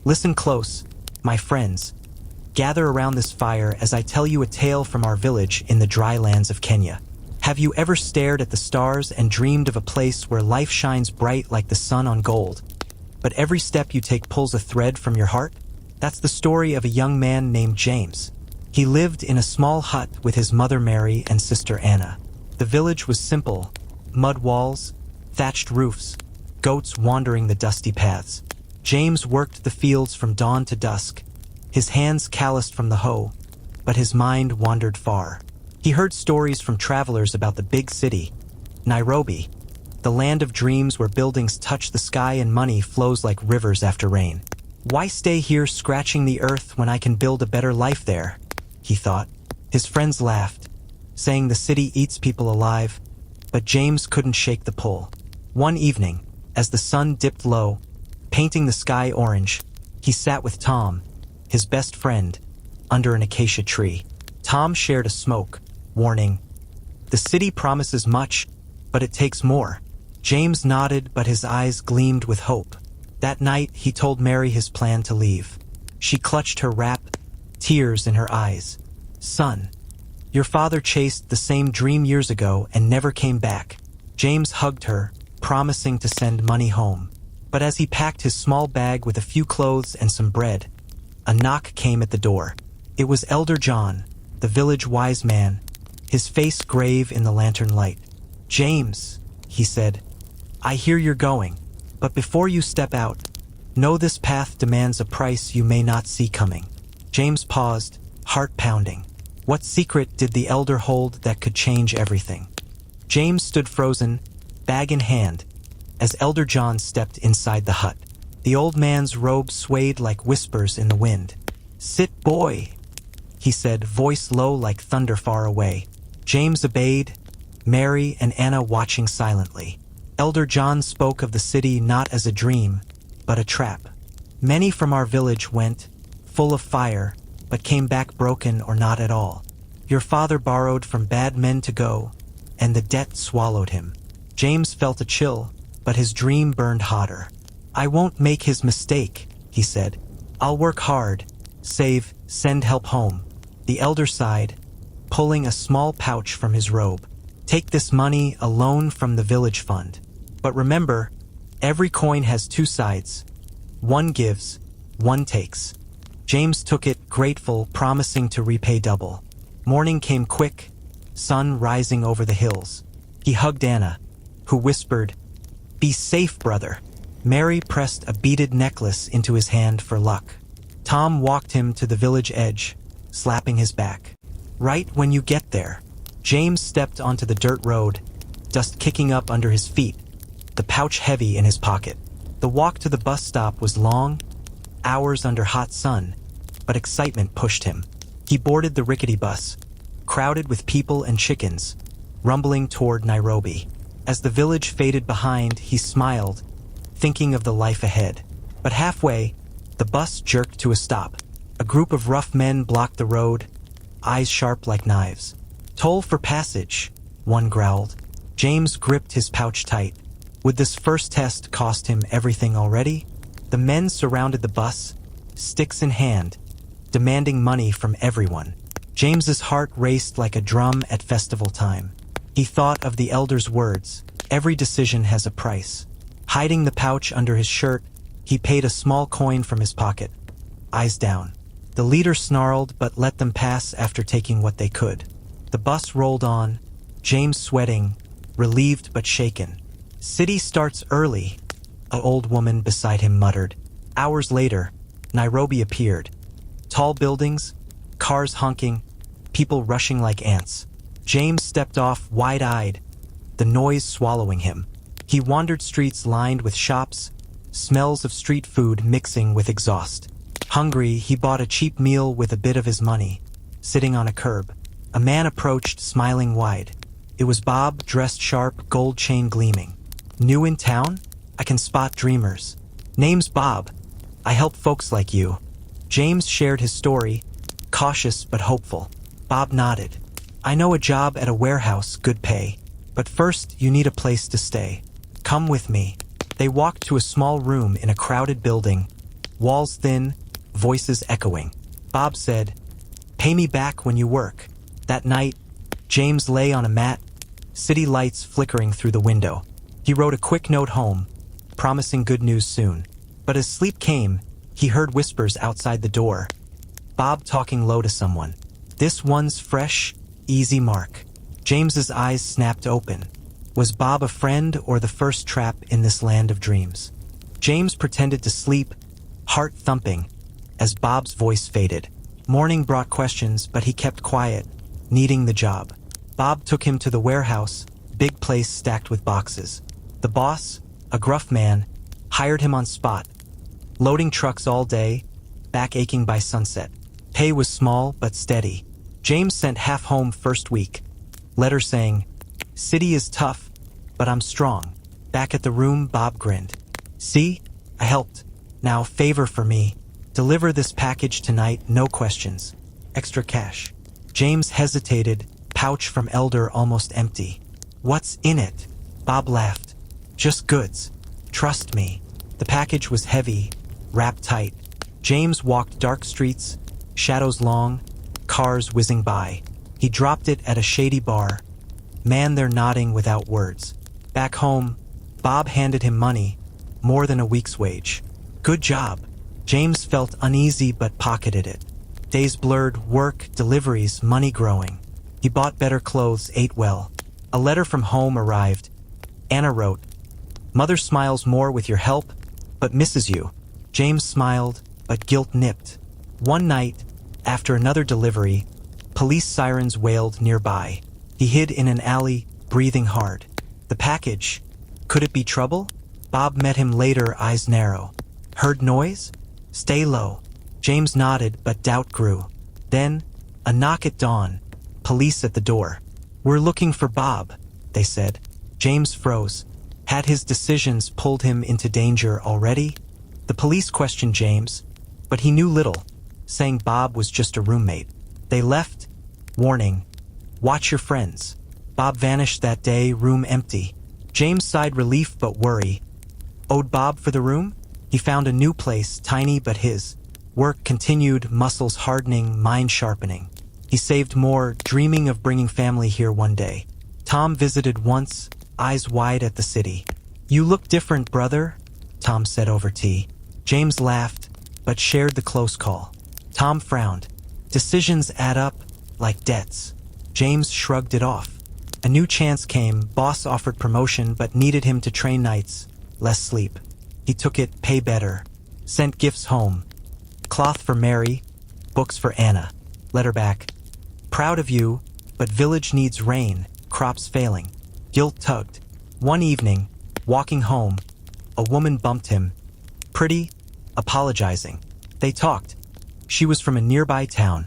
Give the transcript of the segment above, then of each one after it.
Listen close, my friends. Gather around this fire as I tell you a tale from our village in the dry lands of Kenya. Have you ever stared at the stars and dreamed of a place where life shines bright like the sun on gold, but every step you take pulls a thread from your heart? That's the story of a young man named James. He lived in a small hut with his mother Mary and sister Anna. The village was simple: mud walls, thatched roofs, goats wandering the dusty paths. James worked the fields from dawn to dusk, his hands calloused from the hoe, but his mind wandered far. He heard stories from travelers about the big city, Nairobi, the land of dreams where buildings touch the sky and money flows like rivers after rain. Why stay here scratching the earth when I can build a better life there? He thought. His friends laughed, saying the city eats people alive, but James couldn't shake the pull. One evening, as the sun dipped low, painting the sky orange, he sat with Tom, his best friend, under an acacia tree. Tom shared a smoke, warning, "The city promises much, but it takes more." James nodded, but his eyes gleamed with hope. That night, he told Mary his plan to leave. She clutched her wrap, tears in her eyes. "Son, your father chased the same dream years ago and never came back." James hugged her, promising to send money home. But as he packed his small bag with a few clothes and some bread, a knock came at the door. It was Elder John, the village wise man, his face grave in the lantern light. "James," he said, "I hear you're going, but before you step out, know this path demands a price you may not see coming." James paused, heart pounding. What secret did the elder hold that could change everything? James stood frozen, bag in hand, as Elder John stepped inside the hut. The old man's robe swayed like whispers in the wind. "Sit, boy," he said, voice low like thunder far away. James obeyed, Mary and Anna watching silently. Elder John spoke of the city not as a dream, but a trap. "Many from our village went, full of fire, but came back broken or not at all. Your father borrowed from bad men to go, and the debt swallowed him." James felt a chill, but his dream burned hotter. "I won't make his mistake," he said. "I'll work hard, save, send help home." The elder sighed, pulling a small pouch from his robe. "Take this money, a loan from the village fund. But remember, every coin has two sides. One gives, one takes." James took it, grateful, promising to repay double. Morning came quick, sun rising over the hills. He hugged Anna, who whispered, "Be safe, brother." Mary pressed a beaded necklace into his hand for luck. Tom walked him to the village edge, slapping his back. "Right when you get there." James stepped onto the dirt road, dust kicking up under his feet, the pouch heavy in his pocket. The walk to the bus stop was long, hours under hot sun, but excitement pushed him. He boarded the rickety bus, crowded with people and chickens, rumbling toward Nairobi. As the village faded behind, he smiled, thinking of the life ahead. But halfway, the bus jerked to a stop. A group of rough men blocked the road, eyes sharp like knives. "Toll for passage," one growled. James gripped his pouch tight. Would this first test cost him everything already? The men surrounded the bus, sticks in hand, demanding money from everyone. James's heart raced like a drum at festival time. He thought of the elder's words, "Every decision has a price." Hiding the pouch under his shirt, he paid a small coin from his pocket. Eyes down. The leader snarled but let them pass after taking what they could. The bus rolled on, James sweating, relieved but shaken. "City starts early," an old woman beside him muttered. Hours later, Nairobi appeared. Tall buildings, cars honking, people rushing like ants. James stepped off wide-eyed, the noise swallowing him. He wandered streets lined with shops, smells of street food mixing with exhaust. Hungry, he bought a cheap meal with a bit of his money, sitting on a curb. A man approached, smiling wide. It was Bob, dressed sharp, gold chain gleaming. "New in town? I can spot dreamers." "Name's Bob. I help folks like you." James shared his story, cautious but hopeful. Bob nodded. "I know a job at a warehouse, good pay. But first, you need a place to stay. Come with me." They walked to a small room in a crowded building, Walls thin, voices echoing. Bob said, "Pay me back when you work." That night, James lay on a mat, city lights flickering through the window. He wrote a quick note home, promising good news soon. But as sleep came, he heard whispers outside the door. Bob talking low to someone. "This one's fresh, easy mark." James's eyes snapped open. Was Bob a friend or the first trap in this land of dreams? James pretended to sleep, heart thumping, as Bob's voice faded. Morning brought questions, but he kept quiet, needing the job. Bob took him to the warehouse, big place stacked with boxes. The boss, a gruff man, hired him on spot, loading trucks all day, back aching by sunset. Pay was small but steady. James sent half home first week. Letter saying, "City is tough, but I'm strong." Back at the room, Bob grinned. "See? I helped. Now favor for me. Deliver this package tonight, no questions. Extra cash." James hesitated, pouch from Elder almost empty. "What's in it?" Bob laughed. "Just goods. Trust me." The package was heavy, wrapped tight. James walked dark streets, shadows long, cars whizzing by. He dropped it at a shady bar. Man there nodding without words. Back home, Bob handed him money, more than a week's wage. "Good job." James felt uneasy but pocketed it. Days blurred, work, deliveries, money growing. He bought better clothes, ate well. A letter from home arrived. Anna wrote, "Mother smiles more with your help, but misses you." James smiled, but guilt nipped. One night, after another delivery, police sirens wailed nearby. He hid in an alley, breathing hard. The package. Could it be trouble? Bob met him later, eyes narrow. "Heard noise? Stay low." James nodded, but doubt grew. Then, a knock at dawn. Police at the door. "We're looking for Bob," they said. James froze. Had his decisions pulled him into danger already? The police questioned James, but he knew little, saying Bob was just a roommate. They left, warning, "Watch your friends." Bob vanished that day, room empty. James sighed relief but worry. Owed Bob for the room? He found a new place, tiny but his. Work continued, muscles hardening, mind sharpening. He saved more, dreaming of bringing family here one day. Tom visited once, eyes wide at the city. "You look different, brother," Tom said over tea. James laughed, but shared the close call. Tom frowned. Decisions add up, like debts. James shrugged it off. A new chance came, boss offered promotion but needed him to train nights, less sleep. He took it, pay better. Sent gifts home. Cloth for Mary, books for Anna. Letter back. "Proud of you, but village needs rain, crops failing." Guilt tugged. One evening, walking home, a woman bumped him. Pretty, apologizing. They talked. She was from a nearby town,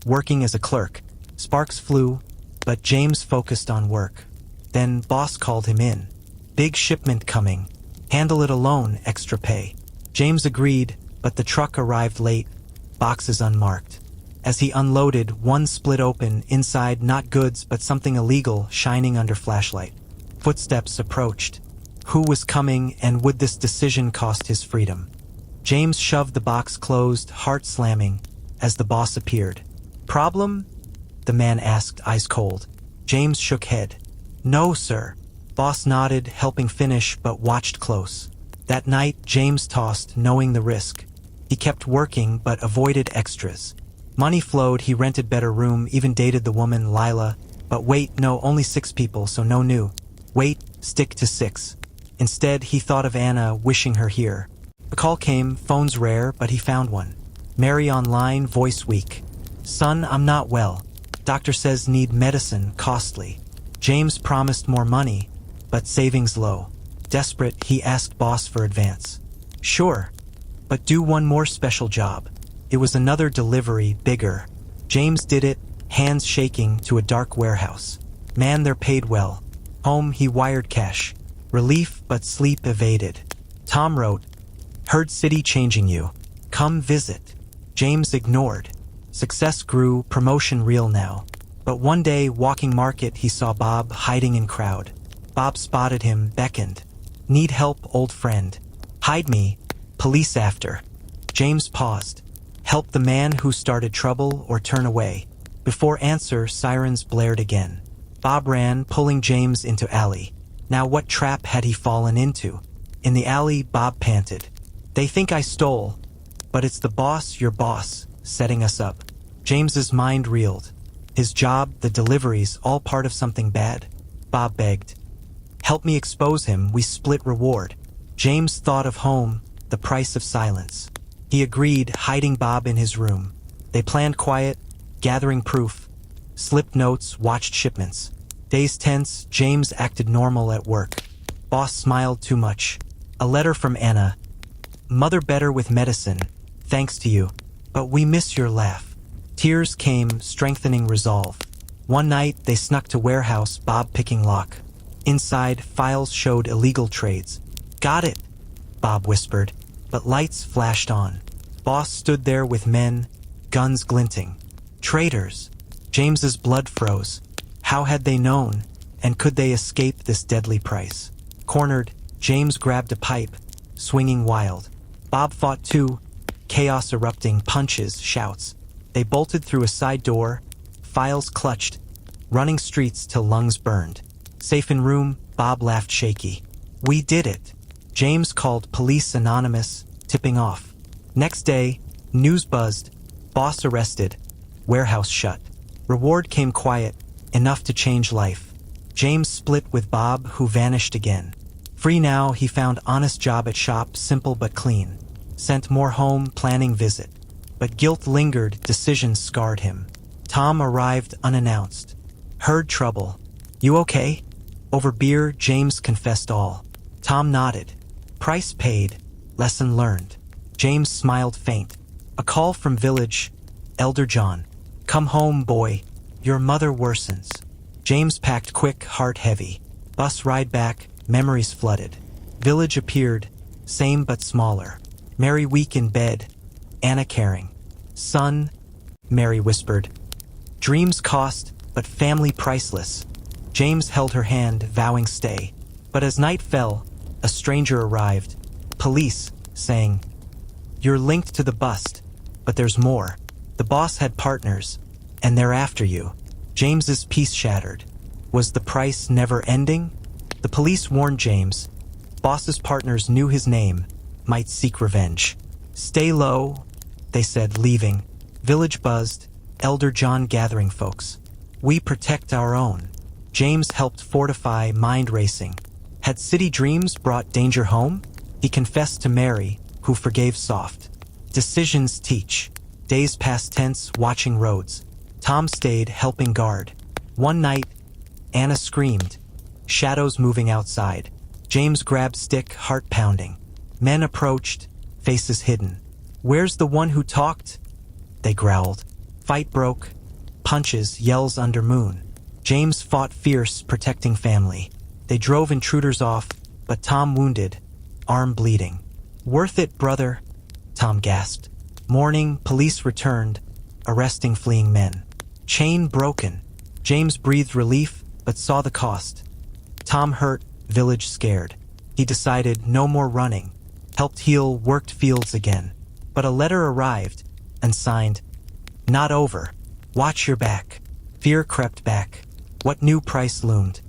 working as a clerk. Sparks flew, but James focused on work. Then boss called him in. "Big shipment coming. Handle it alone, extra pay." James agreed, but the truck arrived late, boxes unmarked. As he unloaded, one split open, inside not goods but something illegal shining under flashlight. Footsteps approached. Who was coming, and would this decision cost his freedom? James shoved the box closed, heart slamming, as the boss appeared. "Problem?" the man asked, ice cold. James shook head. "No, sir." Boss nodded, helping finish, but watched close. That night, James tossed, knowing the risk. He kept working, but avoided extras. Money flowed, he rented better room, even dated the woman, Lila. But wait, no, only 6 people, so no new. Wait, stick to 6. Instead, he thought of Anna, wishing her here. A call came, phones rare, but he found one. Mary online, voice weak. "Son, I'm not well. Doctor says need medicine, costly." James promised more money, but savings low. Desperate, he asked boss for advance. "Sure, but do one more special job." It was another delivery, bigger. James did it, hands shaking, to a dark warehouse. Man there paid well. Home he wired cash. Relief, but sleep evaded. Tom wrote, "Heard city changing you. Come visit." James ignored. Success grew, promotion real now. But one day, walking market, he saw Bob hiding in crowd. Bob spotted him, beckoned. "Need help, old friend." "Hide me. Police after." James paused. Help the man who started trouble or turn away. Before answer, sirens blared again. Bob ran, pulling James into alley. Now what trap had he fallen into? In the alley, Bob panted. They think I stole, but it's the boss, your boss, setting us up. James's mind reeled. His job, the deliveries, all part of something bad? Bob begged. Help me expose him, we split reward. James thought of home, the price of silence. He agreed, hiding Bob in his room. They planned quiet, gathering proof, slipped notes, watched shipments. Days tense, James acted normal at work. Boss smiled too much. A letter from Anna. Mother better with medicine, thanks to you. But we miss your laugh. Tears came, strengthening resolve. One night, they snuck to warehouse, Bob picking lock. Inside, files showed illegal trades. Got it, Bob whispered, but lights flashed on. Boss stood there with men, guns glinting. Traitors. James's blood froze. How had they known, and could they escape this deadly price? Cornered, James grabbed a pipe, swinging wild. Bob fought too, chaos erupting, punches, shouts. They bolted through a side door, files clutched, running streets till lungs burned. Safe in room, Bob laughed shaky. We did it. James called Police Anonymous, tipping off. Next day, news buzzed. Boss arrested. Warehouse shut. Reward came quiet, enough to change life. James split with Bob, who vanished again. Free now, he found honest job at shop, simple but clean. Sent more home, planning visit. But guilt lingered, decisions scarred him. Tom arrived unannounced. Heard trouble. You okay? Over beer, James confessed all. Tom nodded. Price paid. Lesson learned. James smiled faint. A call from village. Elder John. Come home, boy. Your mother worsens. James packed quick, heart heavy. Bus ride back, memories flooded. Village appeared, same but smaller. Mary weak in bed, Anna caring. Son, Mary whispered. Dreams cost, but family priceless. James held her hand, vowing stay. But as night fell, a stranger arrived. Police, saying, You're linked to the bust, but there's more. The boss had partners, and they're after you. James's peace shattered. Was the price never ending? The police warned James. Boss's partners knew his name, might seek revenge. Stay low, they said, leaving. Village buzzed, Elder John gathering folks. We protect our own. James helped fortify, mind racing. Had city dreams brought danger home? He confessed to Mary, who forgave soft. Decisions teach. Days passed tense, watching roads. Tom stayed, helping guard. One night, Anna screamed. Shadows moving outside. James grabbed stick, heart pounding. Men approached, faces hidden. Where's the one who talked? They growled. Fight broke. Punches, yells under moon. James fought fierce, protecting family. They drove intruders off, but Tom wounded, arm bleeding. Worth it, brother, Tom gasped. Morning, police returned, arresting fleeing men. Chain broken. James breathed relief, but saw the cost. Tom hurt, village scared. He decided no more running. Helped heal, worked fields again. But a letter arrived, and signed, Not over. Watch your back. Fear crept back. What new price loomed?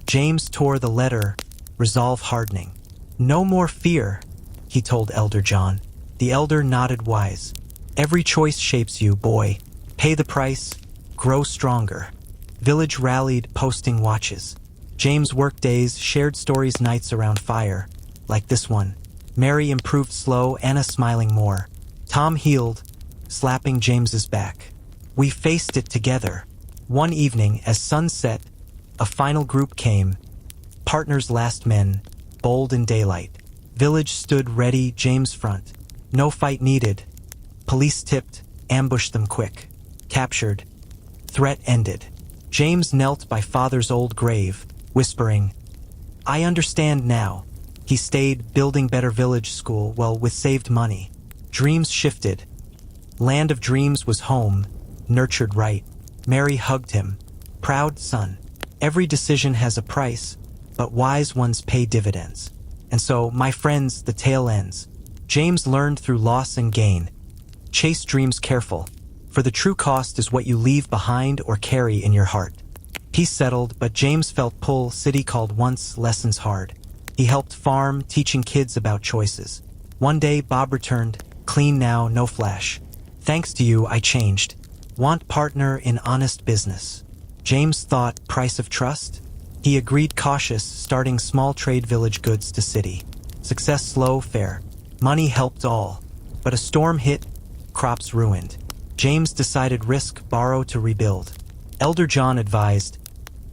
James tore the letter, resolve hardening. No more fear, he told Elder John. The elder nodded wise. Every choice shapes you, boy. Pay the price, grow stronger. Village rallied, posting watches. James worked days, shared stories nights around fire. Like this one. Mary improved slow, Anna smiling more. Tom healed, slapping James's back. We faced it together. One evening, as sun set, a final group came. Partners last men, bold in daylight. Village stood ready, James front. No fight needed. Police tipped, ambushed them quick. Captured. Threat ended. James knelt by father's old grave, whispering, I understand now. He stayed, building better village school, well, with saved money. Dreams shifted. Land of dreams was home, nurtured right. Mary hugged him. Proud son. Every decision has a price, but wise ones pay dividends. And so, my friends, the tale ends. James learned through loss and gain. Chase dreams careful, for the true cost is what you leave behind or carry in your heart. Peace settled, but James felt pull. City called once, lessons hard. He helped farm, teaching kids about choices. One day Bob returned, clean now, no flash. Thanks to you, I changed. Want partner in honest business. James thought, price of trust? He agreed cautious, starting small trade village goods to city. Success slow, fair. Money helped all. But a storm hit, crops ruined. James decided risk, borrow to rebuild. Elder John advised,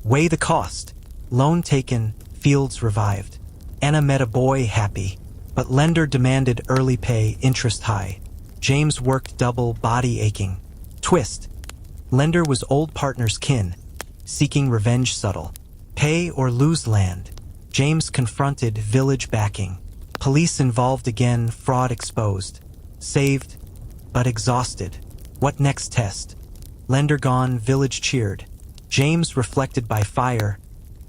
weigh the cost. Loan taken, fields revived. Anna met a boy happy, but lender demanded early pay, interest high. James worked double, body aching. Twist. Lender was old partner's kin, seeking revenge subtle. Pay or lose land. James confronted, village backing. Police involved again, fraud exposed. Saved, but exhausted. What next test? Lender gone, village cheered. James reflected by fire,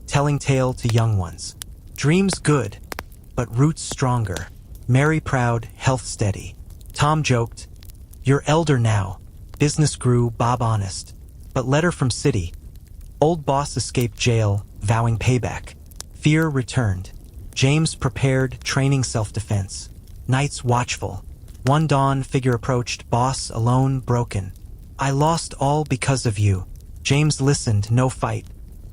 telling tale to young ones. Dreams good, but roots stronger. Mary proud, health steady. Tom joked, you're elder now. Business grew, Bob honest. But letter from city. Old boss escaped jail, vowing payback. Fear returned. James prepared, training self-defense. Nights watchful. One dawn, figure approached, boss alone, broken. I lost all because of you. James listened, no fight.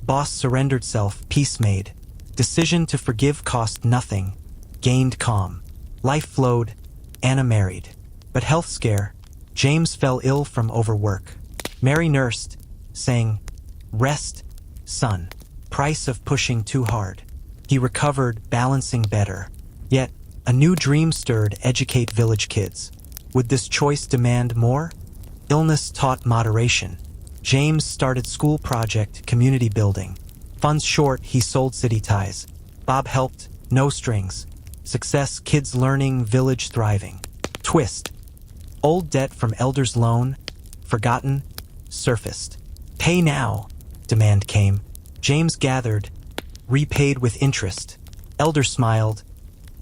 Boss surrendered self, peace made. Decision to forgive cost nothing. Gained calm. Life flowed. Anna married. But health scare. James fell ill from overwork. Mary nursed, saying, rest, son. Price of pushing too hard. He recovered, balancing better. Yet, a new dream stirred, educate village kids. Would this choice demand more? Illness taught moderation. James started school project, community building. Funds short, he sold city ties. Bob helped, no strings. Success, kids learning, village thriving. Twist. Old debt from elders' loan, forgotten, surfaced. Pay now, demand came. James gathered, repaid with interest. Elder smiled.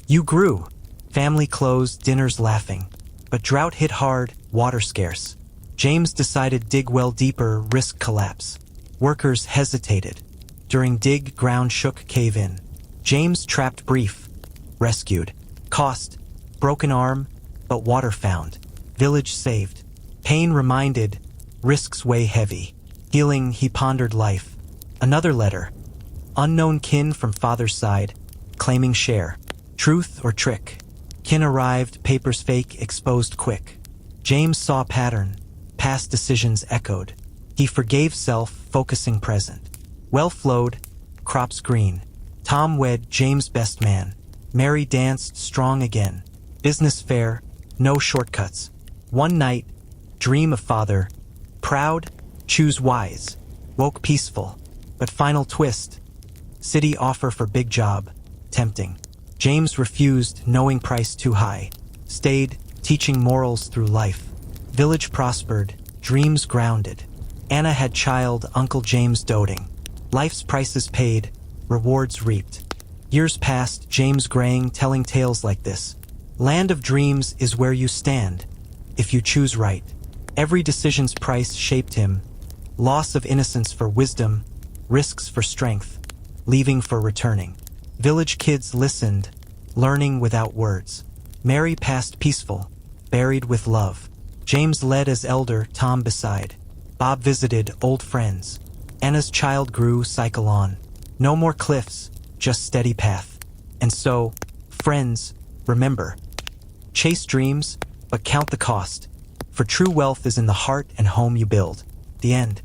You grew. Family closed, dinners laughing. But drought hit hard, water scarce. James decided dig well deeper, risk collapse. Workers hesitated. During dig, ground shook, cave in. James trapped brief. Rescued. Cost. Broken arm, but water found. Village saved. Pain reminded. Risks weigh heavy. Healing, he pondered life. Another letter. Unknown kin from father's side. Claiming share. Truth or trick? Kin arrived, papers fake, exposed quick. James saw pattern. Past decisions echoed. He forgave self, focusing present. Well flowed, crops green. Tom wed, James best man. Mary danced, strong again. Business fair, no shortcuts. One night, dream of father. Proud, choose wise. Woke peaceful, but final twist. City offer for big job, tempting. James refused, knowing price too high. Stayed, teaching morals through life. Village prospered, dreams grounded. Anna had child, Uncle James doting. Life's prices paid, rewards reaped. Years passed, James graying, telling tales like this. Land of dreams is where you stand, if you choose right. Every decision's price shaped him. Loss of innocence for wisdom, risks for strength, leaving for returning. Village kids listened, learning without words. Mary passed peaceful, buried with love. James led as elder, Tom beside. Bob visited old friends. Anna's child grew, cycle on. No more cliffs, just steady path. And so, friends, remember. Chase dreams, but count the cost. For true wealth is in the heart and home you build. The end.